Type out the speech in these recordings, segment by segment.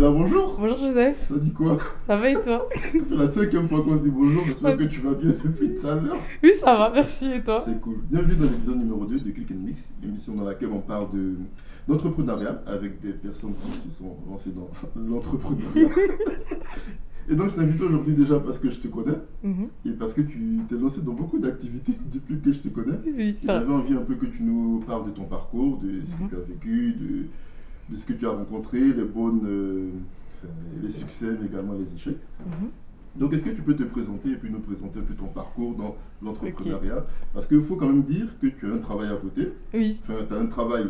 Stella, bonjour. Bonjour Joseph, Ça dit quoi? ça va et toi? C'est la cinquième fois qu'on se dit bonjour. J'espère que tu vas bien depuis tout à l'heure. Oui, ça va, merci et toi? C'est cool. Bienvenue dans l'épisode numéro 2 de Click and Mix, l'émission dans laquelle on parle d'entrepreneuriat avec des personnes qui se sont lancées dans l'entrepreneuriat. Et donc je t'invite aujourd'hui déjà parce que je te connais Mhm. et parce que tu t'es lancé dans beaucoup d'activités depuis que je te connais. Oui, Et ça j'avais va. envie un peu que tu nous parles de ton parcours, de ce que Mhm. tu as vécu, de ce que tu as rencontré, les bonnes, enfin, les succès, mais également les échecs. Mhm. Donc, est-ce que tu peux te présenter et puis nous présenter un peu ton parcours dans Ok. l'entrepreneuriat? Parce qu'il faut quand même dire que tu as un travail à côté. Oui, Enfin, tu as un travail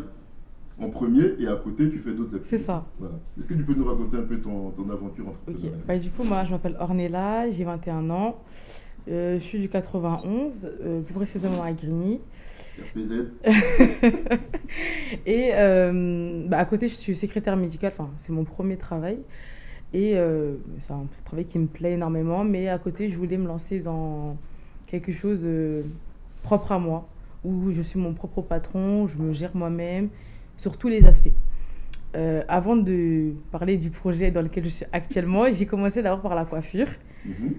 en premier et à côté, tu fais d'autres activités. c'est ça. Voilà. Est-ce que tu peux nous raconter un peu ton aventure Ok. entrepreneuriale? Du coup, moi, je m'appelle Ornella, j'ai 21 ans. Je suis du 91, plus précisément à Grigny. RPZ. Et à côté, je suis secrétaire médicale, enfin, c'est mon premier travail. Et c'est un travail qui me plaît énormément. Mais à côté, je voulais me lancer dans quelque chose propre à moi, où je suis mon propre patron, je me gère moi-même sur tous les aspects. Avant de parler du projet dans lequel je suis actuellement, j'ai commencé d'abord par la coiffure. Mhm.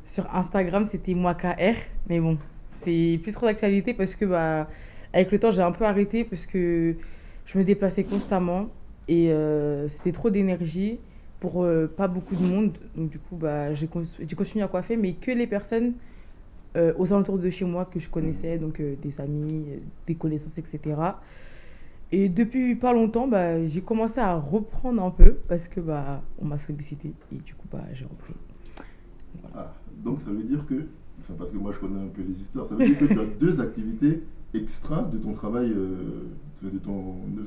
Sur Instagram, c'était moi KR, mais bon, c'est plus trop d'actualité parce que avec le temps, j'ai un peu arrêté parce que je me déplaçais constamment et c'était trop d'énergie pour pas beaucoup de monde. Donc du coup, j'ai continué à coiffer, mais que les personnes aux alentours de chez moi que je connaissais, donc des amis, des connaissances, etc. Et depuis pas longtemps, j'ai commencé à reprendre un peu parce que on m'a sollicité et du coup, j'ai repris. Voilà. Ah, donc ça veut dire que, enfin, parce que moi je connais un peu les histoires, ça veut dire que tu as deux activités extra de ton travail, de ton 9,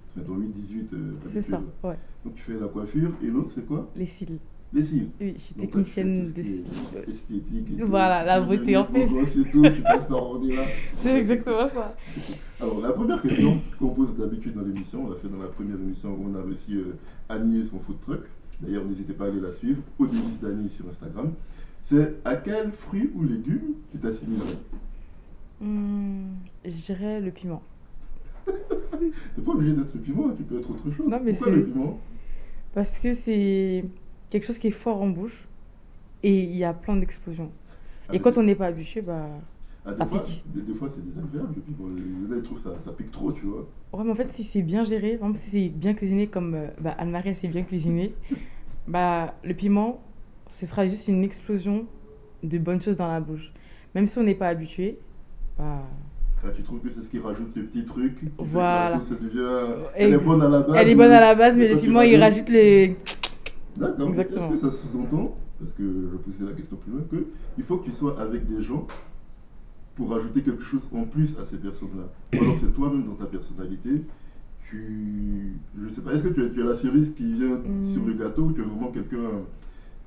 enfin, ton 8-18 C'est ça, habituel. ouais. Donc tu fais la coiffure et l'autre c'est quoi? Les cils. Les cils. Oui, je suis Donc là, tu fais tout technicienne ce de qui cils. est esthétique et tout. Voilà, Si la tu veux beauté devenir en fait. beau gosse et tout, tu passes par ordi là. C'est exactement ça. Alors, la première question qu'on pose d'habitude dans l'émission, on l'a fait dans la première émission où on a reçu Annie et son food truck. D'ailleurs, n'hésitez pas à aller la suivre, au délice d'Annie sur Instagram. C'est à quel fruit ou légume tu t'assimilerais? Je dirais le piment. T'es pas obligé d'être le piment, tu peux être autre chose. Non, mais Pourquoi le piment? parce que c'est quelque chose qui est fort en bouche et il y a plein d'explosions. Ah, Et mais quand on n'est pas habitué, ah, ça des fois, pique. des fois c'est désagréable le piment. Il y en a, ils trouvent ça pique trop, tu vois. Ouais, mais en fait, si c'est bien géré, par exemple, si c'est bien cuisiné, comme Anne-Marie, elle sait bien cuisiner, le piment, ce sera juste une explosion de bonnes choses dans la bouche. Même si on n'est pas habitué, bah, Ah, tu trouves que c'est ce qui rajoute le petit truc qui fait que voilà. la sauce elle devient. Elle est bonne à la base. Elle est bonne à la base, mais le quand tu piment, il rajoutes- rajoute le... D'accord. Exactement. Est-ce que ça sous-entend, parce que je posais la question plus loin, qu'il faut que tu sois avec des gens pour ajouter quelque chose en plus à ces personnes-là? Ou alors c'est toi-même dans ta personnalité, je sais pas, est-ce que tu as la cerise qui vient sur le gâteau ou tu es vraiment quelqu'un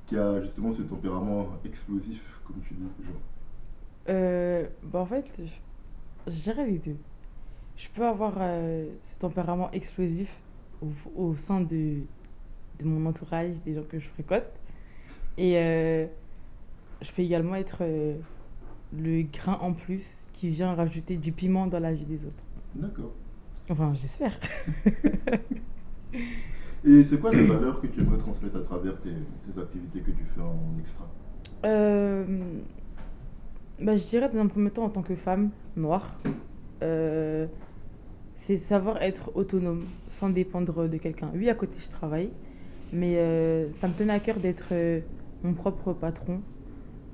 qui a justement ce tempérament explosif, comme tu dis, genre? En fait, je dirais les deux. Je peux avoir ce tempérament explosif au sein de mon entourage, des gens que je fréquente. Et je peux également être le grain en plus qui vient rajouter du piment dans la vie des autres. D'accord. Enfin, j'espère. Et c'est quoi les valeurs que tu aimerais transmettre à travers tes activités que tu fais en extra? Euh, je dirais dans un premier temps en tant que femme noire, euh, c'est savoir être autonome sans dépendre de quelqu'un. Oui, à côté, je travaille, mais ça me tenait à cœur d'être mon propre patron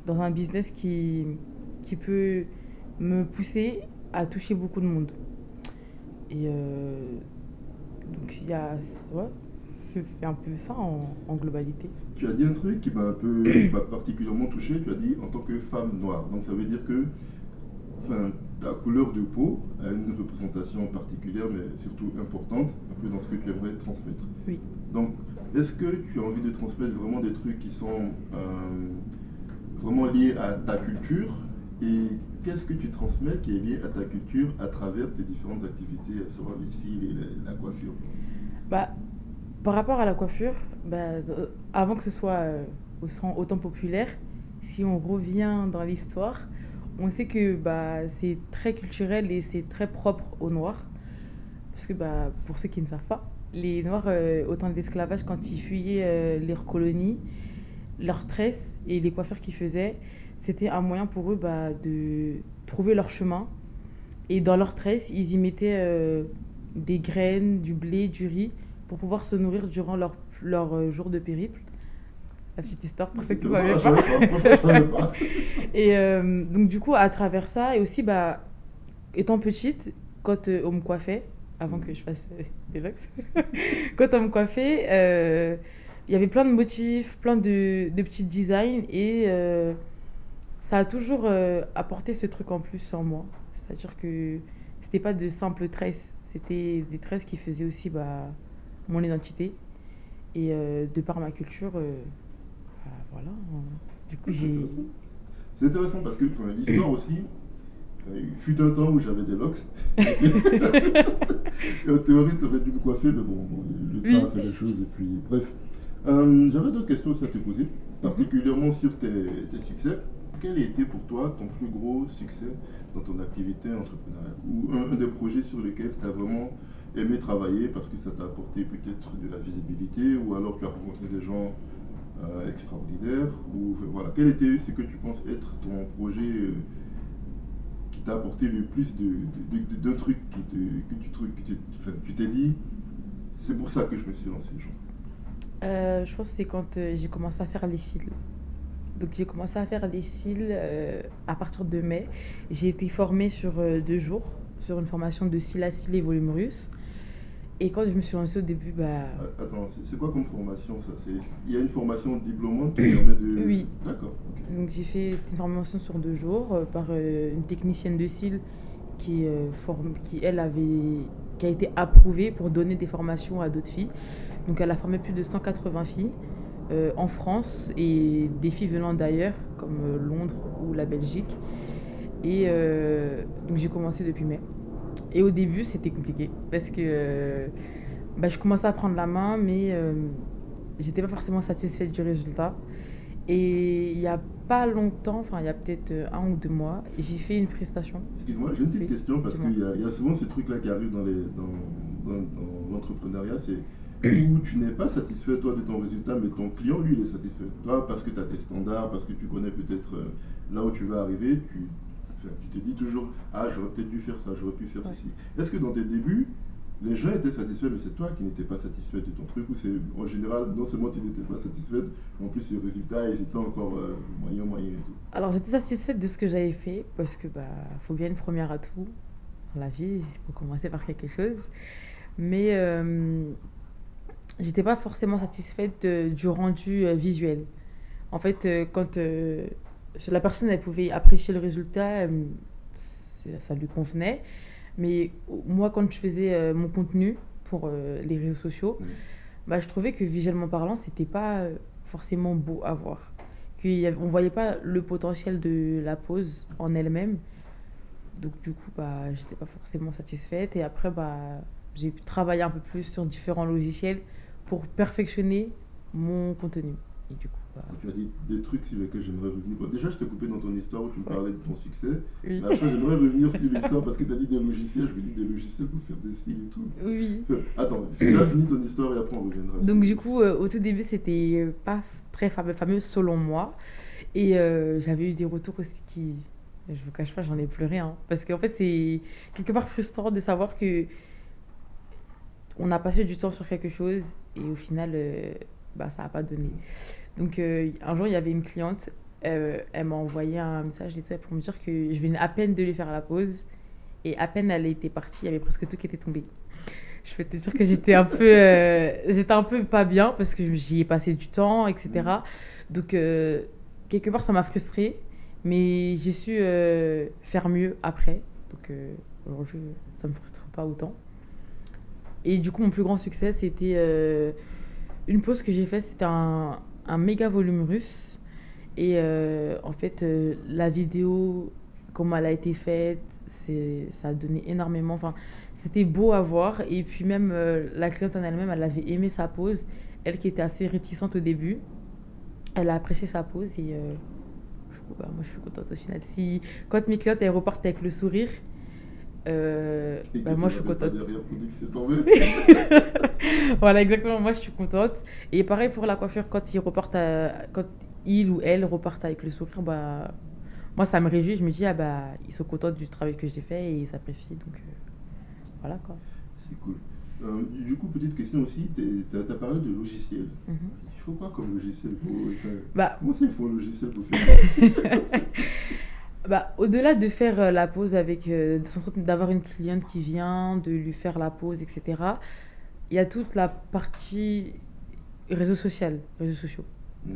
dans un business qui peut me pousser à toucher beaucoup de monde. Et donc, il y a... Ouais, c'est un peu ça en globalité. Tu as dit un truc qui m'a un peu particulièrement touché. Tu as dit en tant que femme noire. Donc ça veut dire que, enfin, ta couleur de peau a une représentation particulière, mais surtout importante, un peu dans ce que tu aimerais transmettre. Oui. Donc, est-ce que tu as envie de transmettre vraiment des trucs qui sont vraiment liés à ta culture? Et qu'est-ce que tu transmets qui est lié à ta culture à travers tes différentes activités, soit les cils et la coiffure? Bah, par rapport à la coiffure, avant que ce soit autant populaire, si on revient dans l'histoire, on sait que c'est très culturel et c'est très propre aux Noirs. Parce que pour ceux qui ne savent pas, les Noirs, au temps de l'esclavage, quand ils fuyaient leurs colonies, leurs tresses et les coiffures qu'ils faisaient, c'était un moyen pour eux bah, de trouver leur chemin. Et dans leurs tresses, ils y mettaient des graines, du blé, du riz, pour pouvoir se nourrir durant leur jour de périple. La petite histoire pour ceux qui ne Non, savaient je pas. savais pas, franchement, je savais pas. Et donc, du coup, à travers ça, et aussi, bah, étant petite, quand on me coiffait, avant que je fasse des locks, quand on me coiffait, il y avait plein de motifs, plein de petits designs, et ça a toujours apporté ce truc en plus en moi. C'est-à-dire que c'était pas de simples tresses, c'était des tresses qui faisaient aussi bah, mon identité. Et de par ma culture, bah, voilà. Du coup, C'est j'ai. intéressant. C'est intéressant parce que enfin, l'histoire aussi, il fut un temps où j'avais des locks. Et en théorie, tu aurais dû me coiffer, mais bon, le Oui. temps a fait les choses. Et puis, bref. J'avais d'autres questions aussi à te poser, particulièrement sur tes succès. Quel a été pour toi ton plus gros succès dans ton activité entrepreneuriale? Ou un des projets sur lesquels tu as vraiment aimé travailler parce que ça t'a apporté peut-être de la visibilité, ou alors tu as rencontré des gens extraordinaires, ou enfin, voilà. Quel était ce que tu penses être ton projet qui t'a apporté le plus d'un truc enfin, tu t'es dit, c'est pour ça que je me suis lancé, genre. Je pense que c'est quand j'ai commencé à faire les cils. Donc j'ai commencé à faire les cils à partir de mai. J'ai été formée sur 2 jours, sur une formation de cils à cils et volume russe. Et quand je me suis lancée au début, bah Attends, c'est quoi comme formation ça? Il y a une formation diplômante qui permet de... oui. D'accord, ok. Donc c'était une formation sur 2 jours par une technicienne de cils qui elle qui a été approuvée pour donner des formations à d'autres filles. Donc elle a formé plus de 180 filles en France et des filles venant d'ailleurs comme Londres ou la Belgique. Et donc j'ai commencé depuis mai. Et au début c'était compliqué parce que bah, je commençais à prendre la main mais j'étais pas forcément satisfaite du résultat. Et il y a pas longtemps, enfin il y a peut-être 1 ou 2 mois, j'ai fait une prestation. Excuse-moi, j'ai une petite Oui, question parce dis-moi. qu'il y a souvent ce truc-là qui arrive dans l'entrepreneuriat, c'est où tu n'es pas satisfait toi de ton résultat, mais ton client lui il est satisfait. Toi, parce que tu as tes standards, parce que tu connais peut-être là où tu vas arriver, enfin, tu te dis toujours, ah j'aurais peut-être dû faire ça, j'aurais pu faire Ouais. ceci. Est-ce que dans tes débuts, les gens étaient satisfaits, mais c'est toi qui n'étais pas satisfait de ton truc, ou c'est en général, non seulement tu n'étais pas satisfaite, mais en plus le résultat était encore moyen et tout. Alors j'étais satisfaite de ce que j'avais fait parce que bah faut bien une première à tout dans la vie, il faut commencer par quelque chose. Mais j'étais pas forcément satisfaite du rendu visuel. En fait, quand la personne elle pouvait apprécier le résultat, ça lui convenait. Mais moi, quand je faisais mon contenu pour les réseaux sociaux, Mm. bah, je trouvais que visuellement parlant, c'était pas forcément beau à voir. On voyait pas le potentiel de la pose en elle-même. Donc du coup, bah, j'étais pas forcément satisfaite. Et après, bah, j'ai pu travailler un peu plus sur différents logiciels pour perfectionner mon contenu. Et du coup, bah, Tu as dit des trucs sur lesquels j'aimerais revenir. Bon, déjà, je t'ai coupé dans ton histoire où tu me ouais. parlais de ton succès. Oui. Mais après, j'aimerais revenir sur l'histoire parce que tu as dit des logiciels. Je me dis des logiciels pour faire des styles et tout. Oui. Enfin, attends, finis ton histoire et après on reviendra. Donc du coup, au tout début, c'était pas très fameux selon moi. Et j'avais eu des retours aussi qui, je vous cache pas, j'en ai pleuré. Hein. Parce qu'en fait, c'est quelque part frustrant de savoir que on a passé du temps sur quelque chose et au final, bah, ça n'a pas donné. Donc un jour, il y avait une cliente, elle m'a envoyé un message et tout, pour me dire que je venais à peine de lui faire la pause. Et à peine elle était partie, il y avait presque tout qui était tombé. Je peux te dire que j'étais un peu pas bien parce que j'y ai passé du temps, etc. Donc, quelque part, ça m'a frustrée, mais j'ai su faire mieux après. Donc, aujourd'hui, ça me frustre pas autant. Et du coup, mon plus grand succès, c'était une pause que j'ai faite. C'était un méga volume russe. Et en fait, la vidéo, comment elle a été faite, ça a donné énormément. Enfin, c'était beau à voir. Et puis même, la cliente en elle-même, elle avait aimé sa pose. Elle qui était assez réticente au début, elle a apprécié sa pose. Et du coup, bah, moi, je suis contente au final. Quand mes clientes, elles repartent avec le sourire, Et que Moi, tu je suis n'avais pas contente. derrière pour dire que c'est tombé. Voilà, exactement. Moi, je suis contente. Et pareil pour la coiffure, quand il ou elle repartent avec le sourire, bah, moi, ça me réjouit. Je me dis, ah bah, ils sont contents du travail que j'ai fait et ils s'apprécient. Donc, voilà quoi. C'est cool. Du coup, petite question aussi, tu as parlé de logiciel. Mhm. Il faut quoi comme logiciel pour faire... Bah, Comment ça, il faut un logiciel pour faire au-delà de faire la pause d'avoir une cliente qui vient, de lui faire la pause, etc., il y a toute la partie réseaux sociaux, Mhm.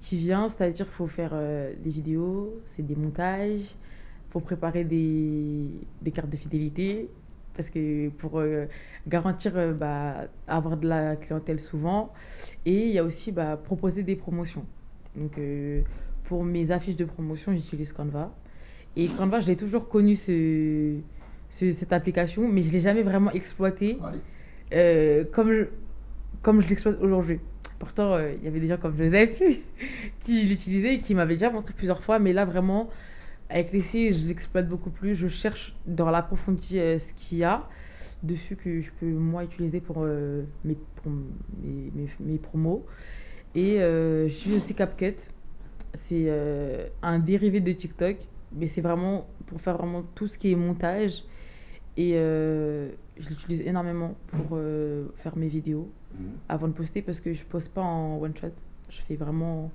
qui vient, c'est-à-dire qu'il faut faire des vidéos, c'est des montages, il faut préparer des cartes de fidélité, parce que pour garantir avoir de la clientèle souvent, et il y a aussi proposer des promotions. Donc pour mes affiches de promotion, j'utilise Canva. Et Canva, je l'ai toujours connu cette application, mais je ne l'ai jamais vraiment exploitée Ouais. euh, comme, je, comme je l'exploite aujourd'hui. Pourtant, il y avait des gens comme Joseph qui l'utilisaient et qui m'avaient déjà montré plusieurs fois, mais là, vraiment, avec l'essai, je l'exploite beaucoup plus. Je cherche dans l'approfondi ce qu'il y a dessus que je peux, moi, utiliser pour mes promos. Et j'utilise aussi CapCut. C'est un dérivé de TikTok, mais c'est vraiment pour faire vraiment tout ce qui est montage. Et je l'utilise énormément pour faire mes vidéos Mhm. avant de poster parce que je poste pas en one shot. Je fais vraiment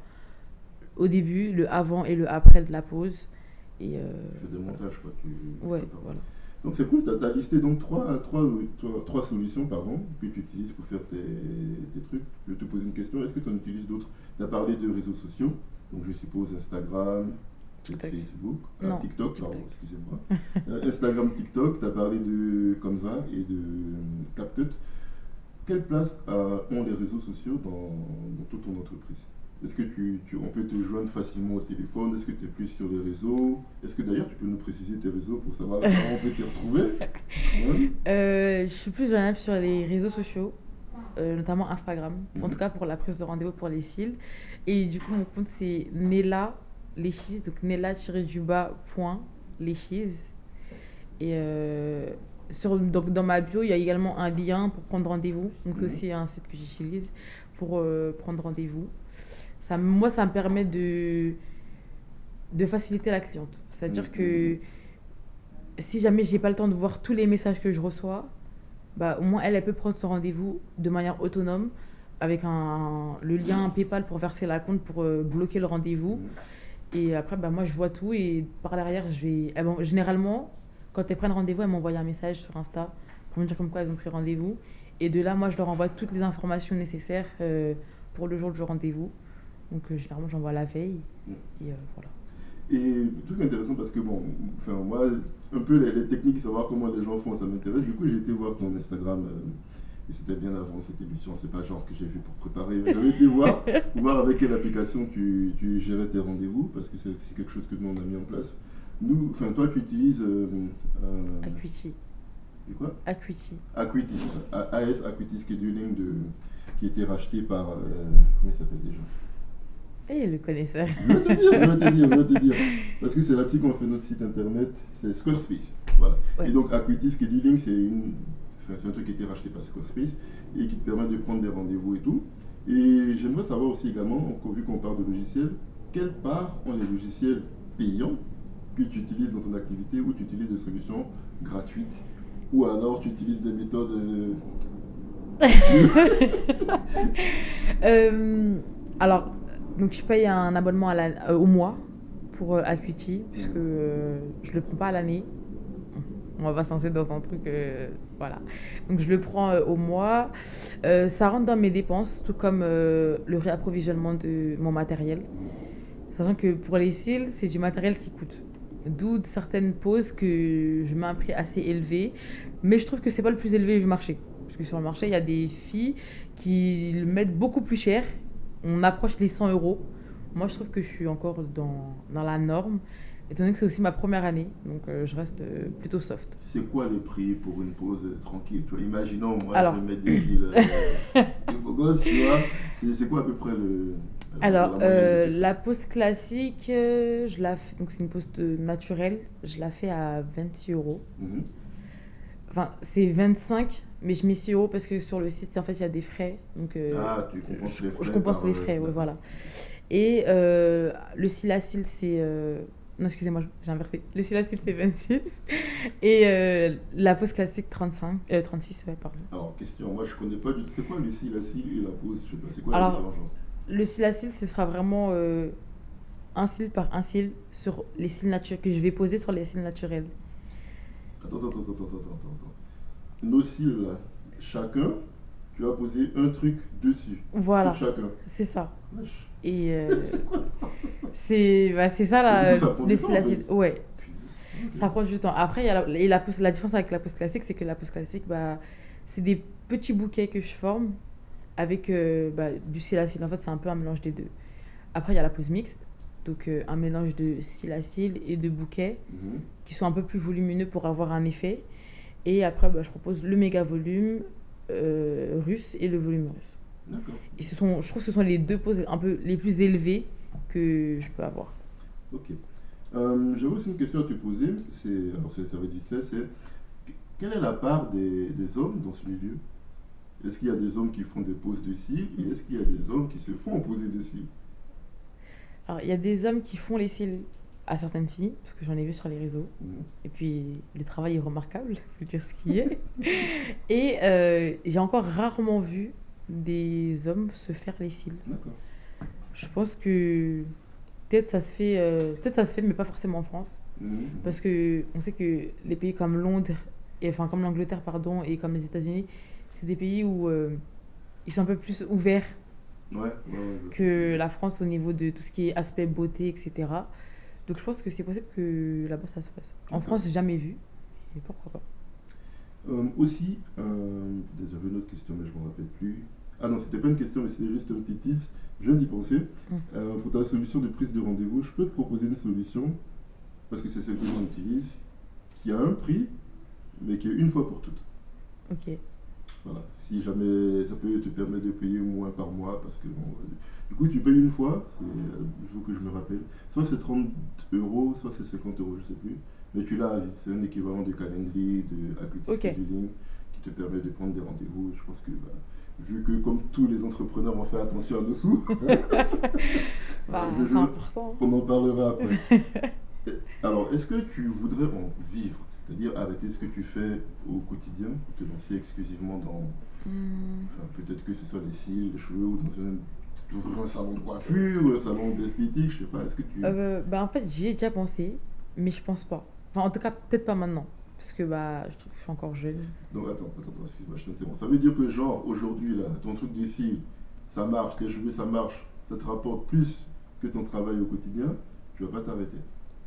au début, le avant et le après de la pause. Et Tu fais des montages, quoi. ouais, voilà. Donc c'est cool, tu as listé donc trois solutions pardon, que tu utilises pour faire tes trucs. Je vais te poser une question, est-ce que tu en utilises d'autres? Tu as parlé de réseaux sociaux, donc je suppose Instagram, TikTok. Facebook, Non, TikTok, TikTok. pardon, excusez-moi. Instagram, TikTok, tu as parlé de Canva et de CapCut. Quelle place ont les réseaux sociaux dans toute ton entreprise? Est-ce que on peut te joindre facilement au téléphone? Est-ce que tu es plus sur les réseaux? Est-ce que d'ailleurs tu peux nous préciser tes réseaux pour savoir comment on peut te retrouver? Ouais. Je suis plus joignable sur les réseaux sociaux, notamment Instagram, en tout cas pour la prise de rendez-vous pour les cils. Et du coup, mon compte c'est Nella Léchise, donc Nella-Léchise. Et donc dans ma bio, il y a également un lien pour prendre rendez-vous. Donc c'est aussi un site que j'utilise pour prendre rendez-vous. Moi, ça me permet de faciliter la cliente. C'est-à-dire que si jamais j'ai pas le temps de voir tous les messages que je reçois, au moins elle peut prendre son rendez-vous de manière autonome avec le lien PayPal pour verser la compte pour bloquer le rendez-vous. Et après, moi, je vois tout et par derrière, généralement, quand elles prennent rendez-vous, elles m'envoient un message sur Insta pour me dire comme quoi elles ont pris rendez-vous. Et de là, moi, je leur envoie toutes les informations nécessaires pour le jour du rendez-vous. Donc, généralement, j'envoie la veille. Et voilà. Et tout est intéressant parce que, bon, enfin, moi, un peu les techniques, savoir comment les gens font, ça m'intéresse. Du coup, j'ai été voir ton Instagram, et c'était bien avant cette émission. C'est pas genre que j'ai fait pour préparer, mais j'avais été voir avec quelle application tu gérais tes rendez-vous, parce que c'est quelque chose que nous, on a mis en place. Enfin, toi, tu utilises. Acuity. C'est quoi? Acuity. Acuity, c'est ça. AS Acuity Scheduling, qui a été racheté par. Comment il s'appelle déjà? Et le connaisseur. Je vais te dire. Parce que c'est là-dessus qu'on fait notre site internet, c'est Squarespace. Voilà. Ouais. Et donc Acuity Scheduling, c'est un truc qui a été racheté par Squarespace et qui te permet de prendre des rendez-vous et tout. Et j'aimerais savoir aussi également, vu qu'on parle de logiciels, quelle part ont les logiciels payants que tu utilises dans ton activité, ou tu utilises des solutions gratuites, ou alors tu utilises des méthodes... Alors, donc je paye un abonnement au mois pour Acuity, puisque je le prends pas à l'année. On va pas se lancer dans un truc, voilà. Donc je le prends au mois. Ça rentre dans mes dépenses, tout comme le réapprovisionnement de mon matériel. Sachant que pour les cils, c'est du matériel qui coûte. D'où certaines pauses que je mets un prix assez élevé. Mais je trouve que c'est pas le plus élevé du marché. Parce que sur le marché, il y a des filles qui le mettent beaucoup plus cher. On approche les 100 €. Moi, je trouve que je suis encore dans la norme, étant donné que c'est aussi ma première année. Donc, je reste plutôt soft. C'est quoi les prix pour une pause tranquille, tu vois? Imaginons, moi, Alors. je vais mettre des cils de beau gosse, tu vois. C'est quoi à peu près Alors, la moyenne la pause classique, je la fais, donc c'est une pause naturelle, je la fais à 26 €. Mhm. Enfin, c'est 25, mais je mets 6 euros parce que sur le site, en fait, il y a des frais. Donc, Ah, tu compenses les frais je compense par... les frais, ouais, d'accord. voilà. Et le Silacil, c'est. Non, excusez-moi, j'ai inversé. Le Silacil, c'est 26. Et la pause classique, 35. 36, ouais, pardon. Alors, question, moi je connais pas du tout. C'est quoi le cil, la cile et la pause? Je sais pas, c'est quoi la Alors, différence, genre? le Silacil, ce sera vraiment un cil par un cil sur les cils naturels, que je vais poser sur les cils naturels. Attends. Nos cils là, chacun, tu vas poser un truc dessus. Sur Voilà, chacun. c'est ça. Wesh. Et C'est quoi ça? c'est ça Et du coup, la, ça prend le du temps en Silacil. fait. Ouais, Punaise. ça Ok. prend du temps. Après, il y a la différence avec la pause classique, c'est que la pause classique, bah, c'est des petits bouquets que je forme avec du silacile. En fait, c'est un peu un mélange des deux. Après, il y a la pause mixte, donc un mélange de silacile et de bouquets Mhm. qui sont un peu plus volumineux pour avoir un effet. Et après, bah, je propose le méga volume russe et le volume russe. D'accord. Et je trouve que ce sont les deux poses un peu les plus élevées que je peux avoir. Ok. J'avais aussi une question à te poser. Alors, ça va être vite fait. C'est quelle est la part des hommes dans ce milieu? Est-ce qu'il y a des hommes qui font des poses de cils et est-ce qu'il y a des hommes qui se font poser des cils? Alors, il y a des hommes qui font les cils à certaines filles, parce que j'en ai vu sur les réseaux. Mhm. Et puis, le travail est remarquable, faut dire ce qui est. Et j'ai encore rarement vu des hommes se faire les cils. D'accord. Je pense que peut-être ça se fait, mais pas forcément en France. Mhm. Parce que on sait que les pays comme Londres, enfin comme l'Angleterre, pardon, et comme les États-Unis, c'est des pays où ils sont un peu plus ouverts Ouais. que la France au niveau de tout ce qui est aspect beauté, etc. Donc je pense que c'est possible que là-bas ça se fasse. En D'accord. France, j'ai jamais vu. Et pourquoi pas. Aussi, j'avais une autre question, mais je ne me rappelle plus. Ah non, c'était pas une question, mais c'était juste un petit tips. Je viens d'y penser. Pour ta solution de prise de rendez-vous, je peux te proposer une solution, parce que c'est celle que l'on utilise, qui a un prix, mais qui est une fois pour toutes. Ok. Voilà. Si jamais ça peut te permettre de payer moins par mois, parce que bon, du coup, tu payes une fois, il faut que je me rappelle. Soit c'est 30 euros, soit c'est 50 euros, je sais plus. Mais tu l'as à vie. C'est un équivalent de calendrier, de Acuity Ok. Scheduling, qui te permet de prendre des rendez-vous. Je pense que, bah, vu que comme tous les entrepreneurs, on fait attention à nos sous, Bah, je- c'est je- important. on en parlera après. Alors, est-ce que tu voudrais en vivre? C'est-à-dire arrêter ce que tu fais au quotidien pour te lancer exclusivement dans, Hmm. enfin, peut-être que ce soit les cils, les cheveux, ou ouvrir un salon de coiffure, un salon d'esthétique, je sais pas, est-ce que tu... En fait, j'y ai déjà pensé, mais je pense pas. Enfin, en tout cas, peut-être pas maintenant. Parce que bah, je trouve que je suis encore jeune. Donc attends, excuse-moi, je t'interromps. Ça veut dire que genre, aujourd'hui, là, ton truc de cils, ça marche, tes cheveux, ça marche, ça te rapporte plus que ton travail au quotidien, tu vas pas t'arrêter.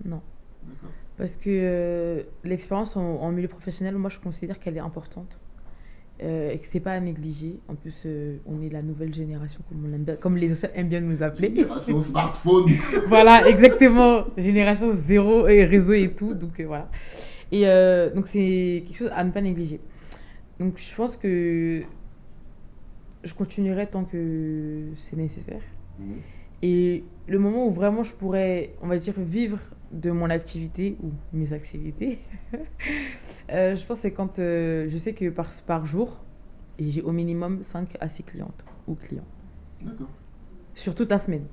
Non. D'accord. Parce que l'expérience en milieu professionnel, moi, je considère qu'elle est importante. Et que c'est pas à négliger. En plus, on est la nouvelle génération, comme les anciens aiment bien nous appeler. Génération smartphone. Voilà, exactement. Génération zéro et réseau et tout. Donc voilà. Et donc c'est quelque chose à ne pas négliger. Donc je pense que je continuerai tant que c'est nécessaire. Mhm. Et le moment où vraiment je pourrais, on va dire, vivre de mon activité ou mes activités, je pense que c'est quand je sais que par jour, j'ai au minimum 5 à 6 clientes ou clients. D'accord. Sur toute la semaine.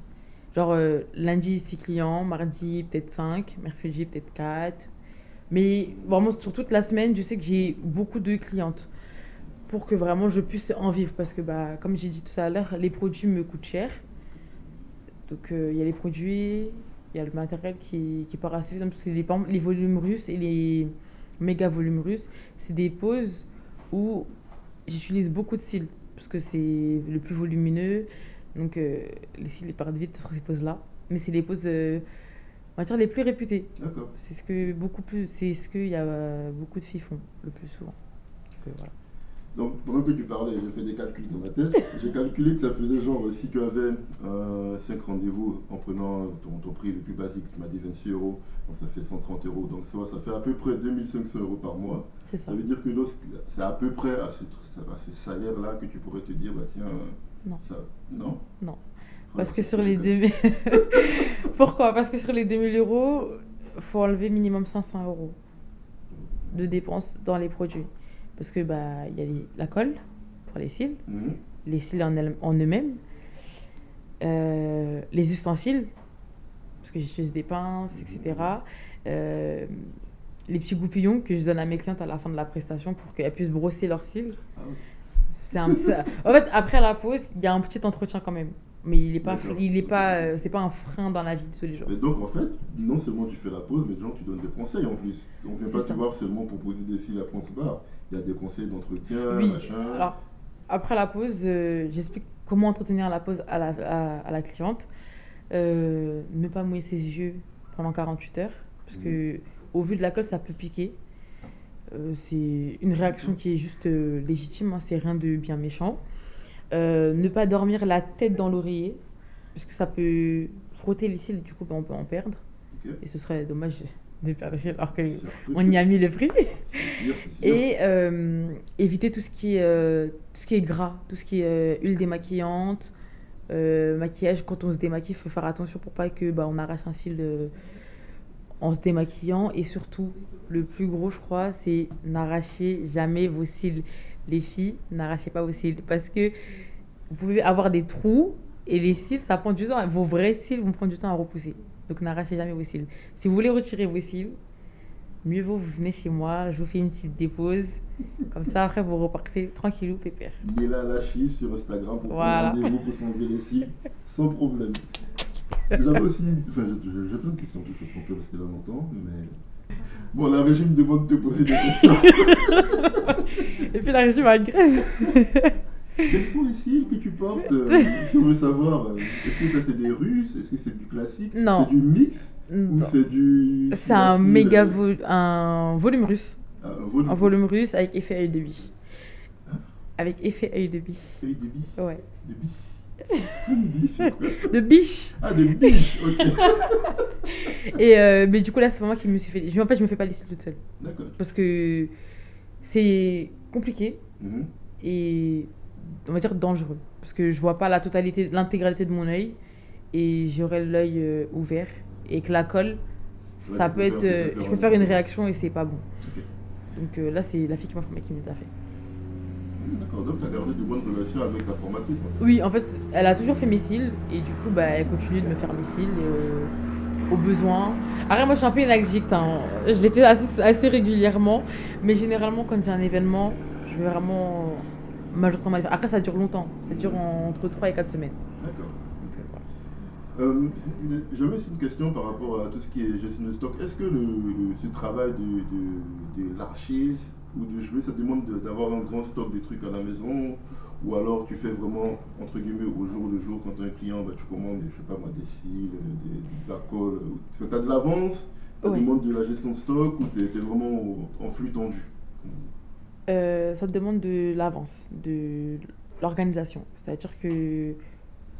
Genre lundi 6 clients, mardi peut-être 5, mercredi peut-être 4. Mais vraiment sur toute la semaine, je sais que j'ai beaucoup de clientes pour que vraiment je puisse en vivre. Parce que bah, comme j'ai dit tout à l'heure, les produits me coûtent cher. Donc il y a les produits, il y a le matériel qui part assez vite. Donc, c'est les volumes russes et les méga volumes russes. C'est des poses où j'utilise beaucoup de cils. Parce que c'est le plus volumineux. Donc les cils ils partent vite sur ces poses-là. Mais c'est les poses, on va dire, les plus réputées. D'accord. C'est ce qu'il y a beaucoup de filles font le plus souvent. Donc, voilà. Donc, pendant que tu parlais, j'ai fait des calculs dans ma tête. J'ai calculé que ça faisait genre, si tu avais 5 rendez-vous en prenant ton prix le plus basique, tu m'as dit 26 euros, donc ça fait 130 euros. Donc, ça fait à peu près 2500 euros par mois. C'est ça. Ça veut dire que c'est à peu près à ce salaire-là que tu pourrais te dire, bah tiens, Non. ça. Non? Non. Faut Parce alors que ça, sur c'est les que- 2000... Pourquoi? Parce que sur les 2000 euros, il faut enlever minimum 500 euros. de dépenses dans les produits. Parce que il y a la colle pour les cils, Mhm. les cils en eux-mêmes, les ustensiles, parce que j'utilise des pinces, etc. Euh, les petits goupillons que je donne à mes clientes à la fin de la prestation pour qu'elles puissent brosser leurs cils. Ah, ok. En fait, après la pause, il y a un petit entretien quand même. Mais D'accord. c'est pas un frein dans la vie de tous les jours. Et donc, en fait, non seulement tu fais la pause, mais genre, tu donnes des conseils en plus. On ne vient C'est pas ça. te voir seulement pour poser des cils à prendre ce bar. Il y a des conseils d'entretien, Oui, machin. alors après la pause, j'explique comment entretenir la pause à la cliente. Ne pas mouiller ses yeux pendant 48 heures, parce que au vu de la colle, ça peut piquer. C'est une réaction qui est juste légitime, hein, c'est rien de bien méchant. Ne pas dormir la tête dans l'oreiller, parce que ça peut frotter les cils, du coup on peut en perdre. Ok. Et ce serait dommage de perdre les cils alors C'est qu'on sûr. y a mis le prix. C'est sûr, c'est sûr. Et éviter tout ce qui est gras, tout ce qui est huile démaquillante, maquillage. Quand on se démaquille, il faut faire attention pour pas que on arrache un cil en se démaquillant. Et surtout, le plus gros, je crois, c'est n'arrachez jamais vos cils. Les filles, n'arrachez pas vos cils parce que vous pouvez avoir des trous et les cils, ça prend du temps. Vos vrais cils vont prendre du temps à repousser. Donc n'arrachez jamais vos cils. Si vous voulez retirer vos cils, mieux vaut vous venez chez moi, je vous fais une petite dépose. Comme ça, après, vous repartez tranquillou, pépère. Il est là, lâché sur Instagram pour Voilà. prendre rendez-vous pour s'enlever les cils sans problème. J'avais aussi. Enfin, j'ai plein de questions que je sens que rester là longtemps, mais. Bon, la régie me demande de te poser des questions. Et puis la région agresse. Quels sont les cils que tu portes si on veut savoir, est-ce que ça c'est des Russes? Est-ce que c'est du classique? Non. C'est du mix? Ou Non. c'est du. C'est un cil, méga un volume russe. un volume. Un volume russe avec effet œil de biche. Avec effet œil de biche. Œil des biches. Ouais. Des biches. C'est quoi une biche? C'est quoi? De biche. Ah, des biches, ok. Et mais du coup, là, c'est moi qui me suis fait. En fait, je me fais pas les cils toute seule. D'accord. Parce que c'est compliqué Mhm. et on va dire dangereux. Parce que je vois pas l'intégralité de mon œil et j'aurai l'œil ouvert. Et que la colle, ça tu peut peux être. faire Je peux un- faire une réaction et c'est pas bon. Ok. Donc là, c'est la fille qui m'a formé qui me l'a fait. D'accord, donc tu as gardé de bonnes relations avec ta formatrice en fait. Oui, en fait, elle a toujours fait mes cils et du coup, elle continue de me faire mes cils au besoin. Après, moi, je suis un peu une addict, hein. Je les fais assez régulièrement, mais généralement, quand j'ai un événement, je vais vraiment majoritairement les faire. Après, ça dure longtemps, ça dure entre 3 et 4 semaines. D'accord. Donc, voilà. J'avais aussi une question par rapport à tout ce qui est gestion de stock. Est-ce que ce travail de l'archiste ou de jouer, ça demande d'avoir un grand stock de trucs à la maison? Ou alors tu fais vraiment, entre guillemets, au jour le jour, quand tu as un client, tu commandes, je sais pas moi, des cils, de la colle. Tu as de l'avance, ça Ouais. demande de la gestion de stock ou tu es vraiment en flux tendu? Ça te demande de l'avance, de l'organisation. C'est-à-dire que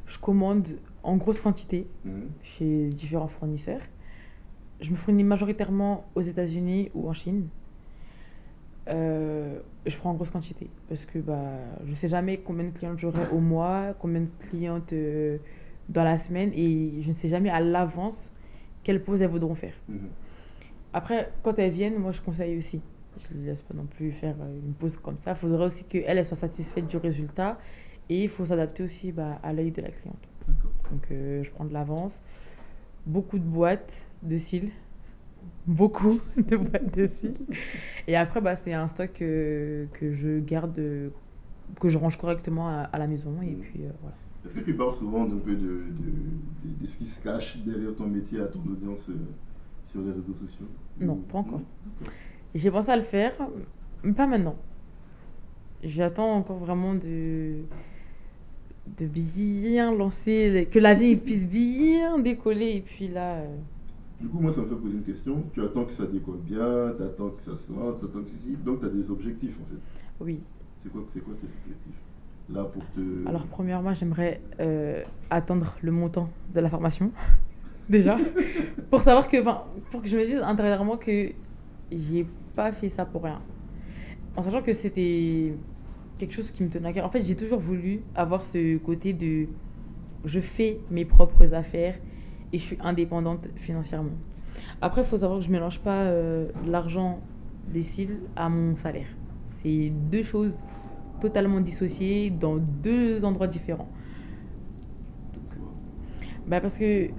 je commande en grosse quantité Mhm. chez différents fournisseurs. Je me fournis majoritairement aux États-Unis ou en Chine. Je prends en grosse quantité parce que je sais jamais combien de clientes j'aurai au mois, combien de clientes dans la semaine et je ne sais jamais à l'avance quelle pause elles voudront faire. Mhm. Après, quand elles viennent, moi je conseille aussi. Je ne les laisse pas non plus faire une pause comme ça. Il faudrait aussi qu'elles soient satisfaites du résultat et il faut s'adapter aussi à l'œil de la cliente. D'accord. Donc je prends de l'avance. Beaucoup de boîtes de cils. Beaucoup de boîtes de cils. Et après, c'est un stock que je garde, que je range correctement à la maison. Et puis voilà. Est-ce que tu parles souvent d'un peu de ce qui se cache derrière ton métier à ton audience sur les réseaux sociaux? Non, pas encore. D'accord. J'ai pensé à le faire, mais pas maintenant. J'attends encore vraiment de bien lancer, que la vie puisse bien décoller. Et puis là, Du coup, moi, ça me fait poser une question. Tu attends que ça décolle bien, tu attends que ça se lance, tu attends que ceci. Donc, tu as des objectifs, en fait. oui. C'est quoi tes objectifs? Là, pour te... Alors, premièrement, j'aimerais atteindre le montant de la formation, déjà. Pour savoir pour que je me dise intérieurement que j'ai pas fait ça pour rien. En sachant que c'était quelque chose qui me tenait à cœur. En fait, j'ai toujours voulu avoir ce côté de je fais mes propres affaires et je suis indépendante financièrement. Après, il faut savoir que je ne mélange pas l'argent des cils à mon salaire. C'est deux choses totalement dissociées dans deux endroits différents. Bah parce que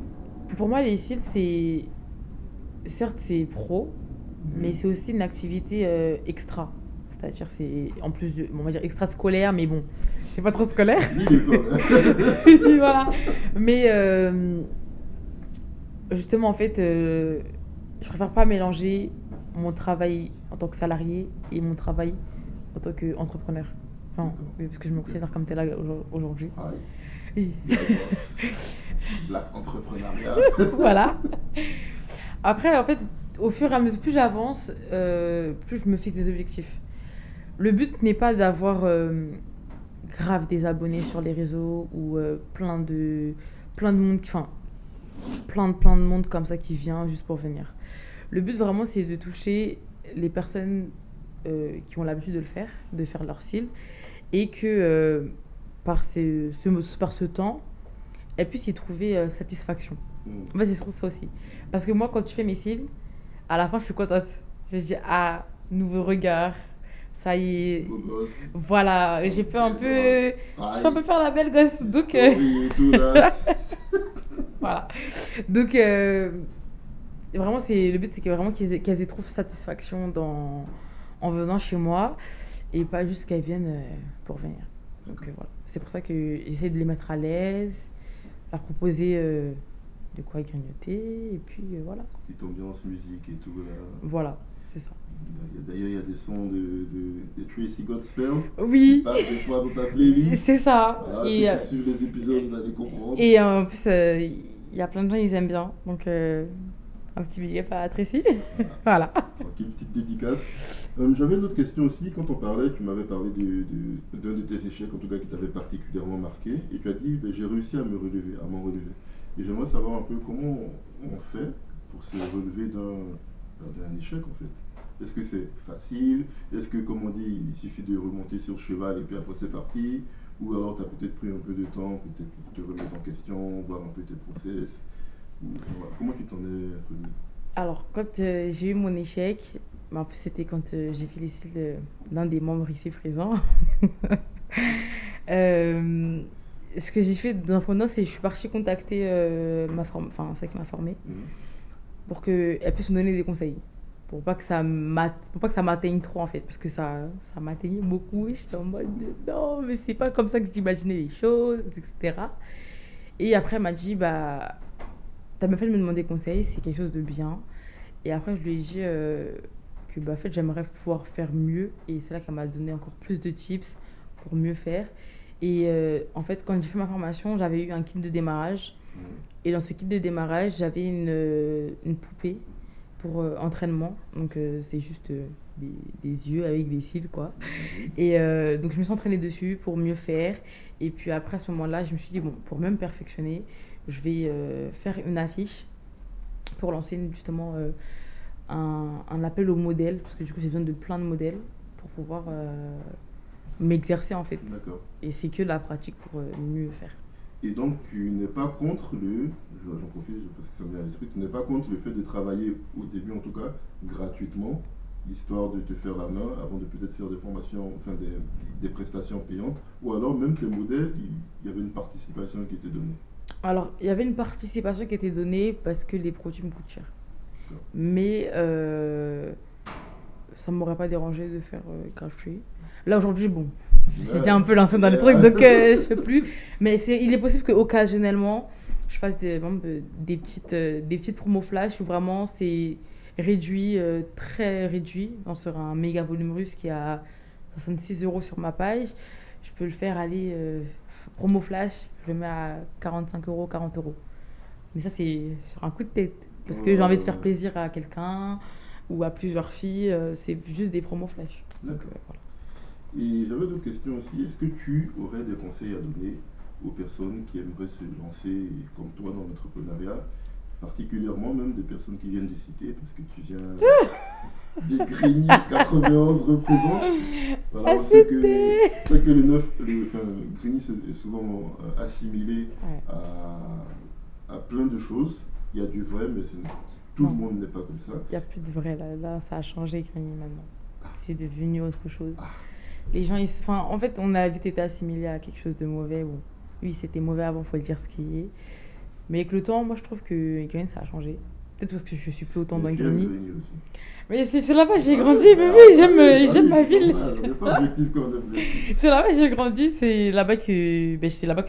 pour moi, les cils, c'est... Certes, c'est pro, mais c'est aussi une activité extra. C'est-à-dire, c'est en plus de, on va dire extra-scolaire, mais bon, c'est pas trop scolaire. Ni l'école. Voilà. Mais justement, en fait, je préfère pas mélanger mon travail en tant que salarié et mon travail en tant qu'entrepreneur. Enfin, D'accord. oui, parce que je me considère comme telle aujourd'hui. Pareil. Et Black entrepreneuriat. voilà. Après, en fait, au fur et à mesure, plus j'avance, plus je me fixe des objectifs. Le but n'est pas d'avoir grave des abonnés sur les réseaux ou plein de monde, enfin, plein de monde comme ça qui vient juste pour venir. Le but vraiment, c'est de toucher les personnes qui ont l'habitude de faire leur cils, et que par ce temps, elles puissent y trouver satisfaction. En fait, c'est surtout ça aussi. Parce que moi, quand tu fais mes cils, à la fin, je suis contente. Je me dis, ah, nouveau regard, ça y est. Beau gosse. Voilà, j'ai pu un peu, je Pareil. peux un peu faire la belle gosse. Donc, Story et tout, là. voilà. Donc, vraiment, le but, c'est que vraiment qu'elles y trouvent satisfaction en venant chez moi, et pas juste qu'elles viennent pour venir. Donc, voilà. C'est pour ça que j'essaie de les mettre à l'aise, leur proposer de quoi grignoter, et puis voilà. Petite ambiance, musique et tout, là. Voilà, c'est ça. D'ailleurs, il y a des sons de Tracy Godspell qui Oui, passent des fois dans ta playlist. c'est ça. Voilà, Et, ceux qui suivent les épisodes, vous allez comprendre. et en plus, il y a plein de gens, ils aiment bien. Donc, un petit big up à Tracy. Voilà. Tranquille, petite dédicace. J'avais une autre question aussi. Quand on parlait, tu m'avais parlé d'un de tes échecs, en tout cas qui t'avait particulièrement marqué. Et tu as dit, ben, j'ai réussi à m'en relever. Et j'aimerais savoir un peu comment on fait pour se relever d'un échec, en fait. Est-ce que c'est facile? Est-ce que, comme on dit, il suffit de remonter sur le cheval et puis après c'est parti? Ou alors tu as peut-être pris un peu de temps, peut-être pour te remettre en question, voir un peu tes process? Voilà. Comment tu t'en es remis? Alors, quand j'ai eu mon échec, en plus, c'était quand j'ai fait les cils d'un des membres ici présents. Ce que j'ai fait dans le c'est que je suis partie contacter celle qui m'a formée, pour qu'elle puisse me donner des conseils. Pour pas que ça m'atteigne trop, en fait, parce que ça m'atteignait beaucoup, et j'étais en mode non, mais c'est pas comme ça que j'imaginais les choses, etc. Et après, elle m'a dit, bah, t'as bien fait de me demander conseil, c'est quelque chose de bien. Et après, je lui ai dit que bah, en fait, j'aimerais pouvoir faire mieux, et c'est là qu'elle m'a donné encore plus de tips pour mieux faire. Et en fait, quand j'ai fait ma formation, j'avais eu un kit de démarrage. Et dans ce kit de démarrage, j'avais une poupée pour entraînement. Donc, c'est juste des yeux avec des cils, quoi. Et donc, je me suis entraînée dessus pour mieux faire. Et puis après, à ce moment-là, je me suis dit, bon, pour même perfectionner, je vais faire une affiche pour lancer justement un appel au modèle. Parce que du coup, j'ai besoin de plein de modèles pour pouvoir m'exercer, en fait. D'accord. Et c'est que de la pratique pour mieux faire. Et donc, tu n'es pas contre j'en profite parce que ça me vient à l'esprit, tu n'es pas contre le fait de travailler, au début en tout cas, gratuitement, histoire de te faire la main avant de peut-être faire des formations, enfin des prestations payantes, ou alors même tes modèles, il y avait une participation qui était donnée. Alors, il y avait une participation qui était donnée parce que les produits me coûtent cher. D'accord. Mais ça ne m'aurait pas dérangé de faire gratuit. Là, aujourd'hui, bon, je suis déjà un peu lancée dans les trucs, donc je ne fais plus. Mais il est possible qu'occasionnellement, je fasse des petites promos flash où vraiment c'est réduit, très réduit. On sera un méga volume russe qui est à 66 € sur ma page. Je peux le faire aller promo flash, je le mets à 45 €, 40 €. Mais ça, c'est sur un coup de tête. Parce que j'ai envie de faire plaisir à quelqu'un ou à plusieurs filles. C'est juste des promos flash. D'accord. Voilà. Et j'avais d'autres questions aussi. Est-ce que tu aurais des conseils à donner aux personnes qui aimeraient se lancer comme toi dans l'entrepreneuriat, particulièrement même des personnes qui viennent de cité, parce que tu viens des Grigny 91 représente. Voilà, on sait que Grigny est souvent assimilé à plein de choses. Il y a du vrai, mais Tout le Non, monde n'est pas comme ça. il n'y a plus de vrai là. Là, ça a changé, Grigny, maintenant. C'est devenu autre chose. Les gens, enfin, en fait, on a vite été assimilé à quelque chose de mauvais. Bon, oui, c'était mauvais avant, faut le dire ce qui est. Mais avec le temps, moi, je trouve que Green, ça a changé. Peut-être parce que je suis plus autant Il y a dans qui aime Grigny. Grigny aussi. Mais c'est là-bas que j'ai Ah grandi, oui, bébé. J'aime, ah j'aime oui, ma c'est ville. normal, on n'est pas objectif quand on aime bien. C'est là-bas que j'ai grandi. C'est là-bas que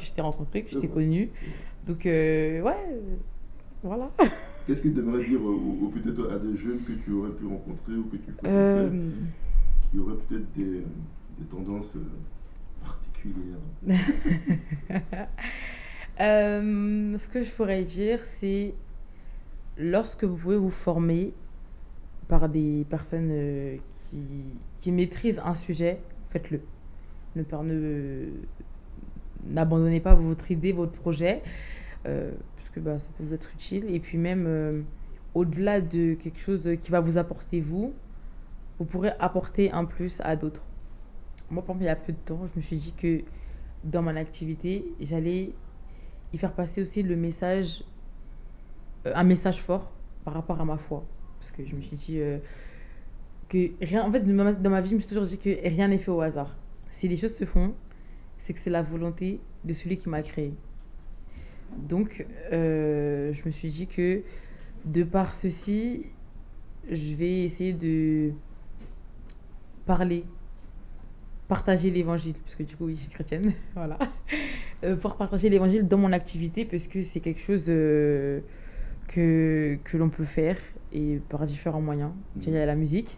je t'ai rencontré, que je C'est t'ai vrai. connu. Donc, ouais, voilà. Qu'est-ce que tu aimerais dire ou peut-être à des jeunes que tu aurais pu rencontrer ou que tu fréquenterais Euh, qui auraient peut-être des tendances particulières? ce que je pourrais dire, c'est lorsque vous pouvez vous former par des personnes qui maîtrisent un sujet, faites-le. Ne n'abandonnez pas votre idée, votre projet, parce que bah, ça peut vous être utile. Et puis même, au-delà de quelque chose qui va vous apporter vous, vous pourrez apporter un plus à d'autres. Moi, par exemple, il y a peu de temps, je me suis dit que dans mon activité, j'allais y faire passer aussi un message fort par rapport à ma foi. Parce que je me suis dit que rien, en fait, dans ma vie, je me suis toujours dit que rien n'est fait au hasard. Si les choses se font, c'est que c'est la volonté de celui qui m'a créé. Donc, je me suis dit que de par ceci, je vais essayer de parler, partager l'évangile, parce que du coup, oui, je suis chrétienne, voilà. Pour partager l'évangile dans mon activité, parce que c'est quelque chose que l'on peut faire et par différents moyens. Déjà, il y a la musique.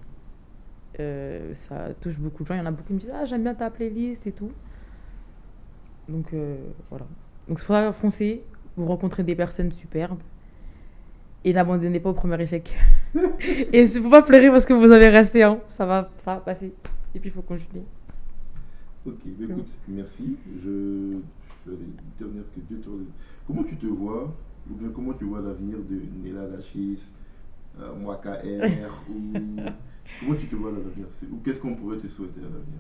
Ça touche beaucoup de gens. Il y en a beaucoup qui me disent ah, j'aime bien ta playlist et tout. Donc voilà. Donc c'est pour ça foncez, vous rencontrez des personnes superbes et n'abandonnez pas au premier échec. Et il ne faut pas pleurer parce que vous avez resté. Hein. Ça va passer. Et puis il faut continuer. Ok, bah écoute, merci. Je vais une dernière question. Comment tu te vois, ou bien comment tu vois l'avenir de Nella Lachis, moi KR, ou comment tu te vois à l'avenir? Ou qu'est-ce qu'on pourrait te souhaiter à l'avenir?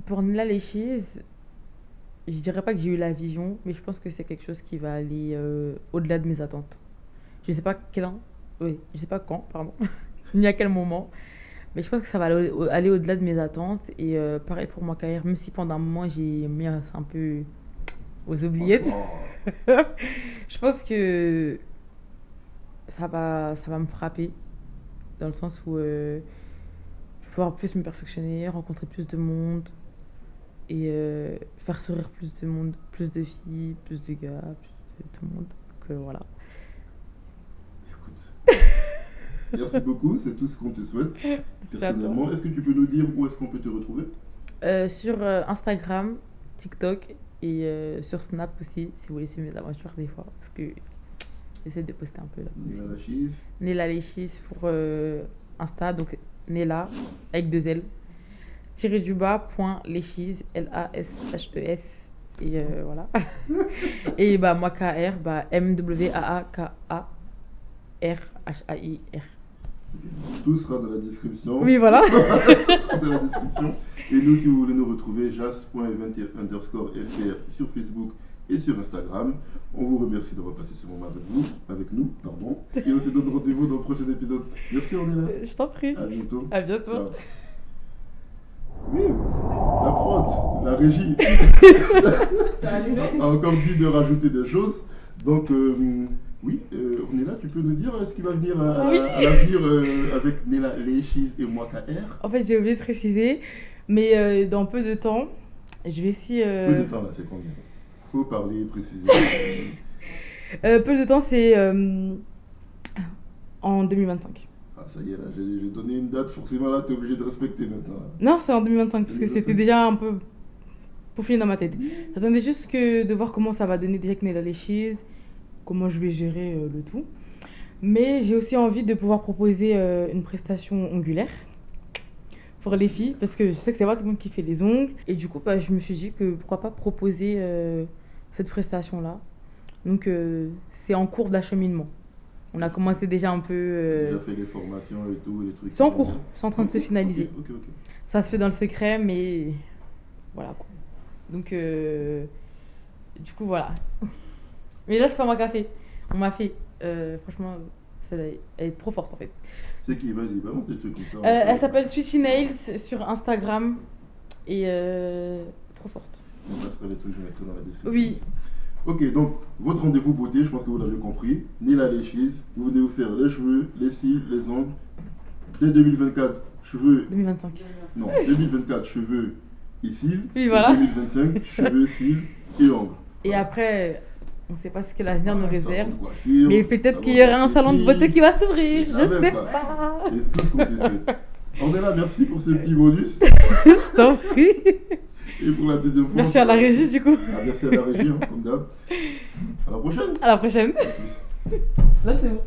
Pour Nella Léchise, je dirais pas que j'ai eu la vision, mais je pense que c'est quelque chose qui va aller au-delà de mes attentes. Je sais pas je sais pas quand, pardon, ni à quel moment, mais je pense que ça va aller au-delà de mes attentes. Et pareil pour moi, carrière, même si pendant un moment j'ai mis un peu aux oubliettes, je pense que ça va me frapper dans le sens où je vais pouvoir plus me perfectionner, rencontrer plus de monde et faire sourire plus de monde, plus de filles, plus de gars, plus de tout le monde. Donc voilà. Écoute, merci beaucoup, c'est tout ce qu'on te souhaite. C'est à toi. Personnellement, est-ce que tu peux nous dire où est-ce qu'on peut te retrouver? Sur Instagram, TikTok et sur Snap aussi, si vous voulez suivre mes aventures des fois, parce que j'essaie de poster un peu là aussi. Nella Lachis. Nella Léchis pour Insta, donc Nella avec 2 L, tiré du bas, point Léchis, Lashes. Et voilà. Et bah, moi, KR, bah, MWAAKARHAIR. Tout sera dans la description. Oui, voilà. Tout sera dans la description. Et nous, si vous voulez nous retrouver, jas.event_fr sur Facebook et sur Instagram. On vous remercie d'avoir passé ce moment avec nous, pardon. Et on se donne rendez-vous dans le prochain épisode. Merci, on est là. Je t'en prie. À bientôt. À bientôt. Ciao. Oui, la prod, la régie a encore dit de rajouter des choses. Donc, oui, on est là. Tu peux nous dire ce qui va venir Oui. à l'avenir avec Nella Léchis et moi KR? En fait, j'ai oublié de préciser, mais dans peu de temps, je vais aussi. Peu de temps là, c'est combien? Faut parler précisément. Peu de temps, c'est en 2025. Ah, ça y est, là, j'ai donné une date, forcément là, t'es obligé de respecter maintenant. Là. Non, c'est en 2025, parce que 2025. c'était déjà un peu peaufiné dans ma tête. J'attendais juste de voir comment ça va donner déjà avec Nella Léchise, comment je vais gérer le tout. Mais j'ai aussi envie de pouvoir proposer une prestation ongulaire pour les filles, parce que je sais que c'est pas tout le monde qui fait les ongles. Et du coup, bah, je me suis dit que pourquoi pas proposer cette prestation-là. Donc, c'est en cours d'acheminement. On a commencé déjà un peu... J'ai déjà fait les formations et tout, les trucs. C'est en cours, c'est en train de se finaliser. Ok. Ça se fait dans le secret, mais voilà quoi. Donc, du coup, voilà. Mais là, c'est pas moi qui a fait. On m'a fait. Franchement, Elle est trop forte en fait. C'est qui? Vas-y, balance des trucs comme ça. Elle s'appelle Sweetie Nails sur Instagram. Et trop forte. On passera les trucs, je mettrai dans la description. Oui. Ok, donc votre rendez-vous beauté, je pense que vous l'avez compris. Nila Léchis, vous venez vous faire les cheveux, les cils, les ongles. Dès 2024, cheveux. 2025. Non, 2024, cheveux et cils. Oui, voilà. 2025, cheveux, cils et ongles. Et après, on ne sait pas ce que l'avenir nous réserve. Salon de coiffure, Mais peut-être qu'il y aura un salon de beauté qui va s'ouvrir. Je savais sais pas. pas. C'est tout ce qu'on te souhaite. Ornella, merci pour ce petit bonus. Je t'en prie. Et pour la deuxième fois. Merci à la régie du coup. Merci à la régie, hein, comme d'hab. À la prochaine. À la prochaine. À plus. Là c'est bon.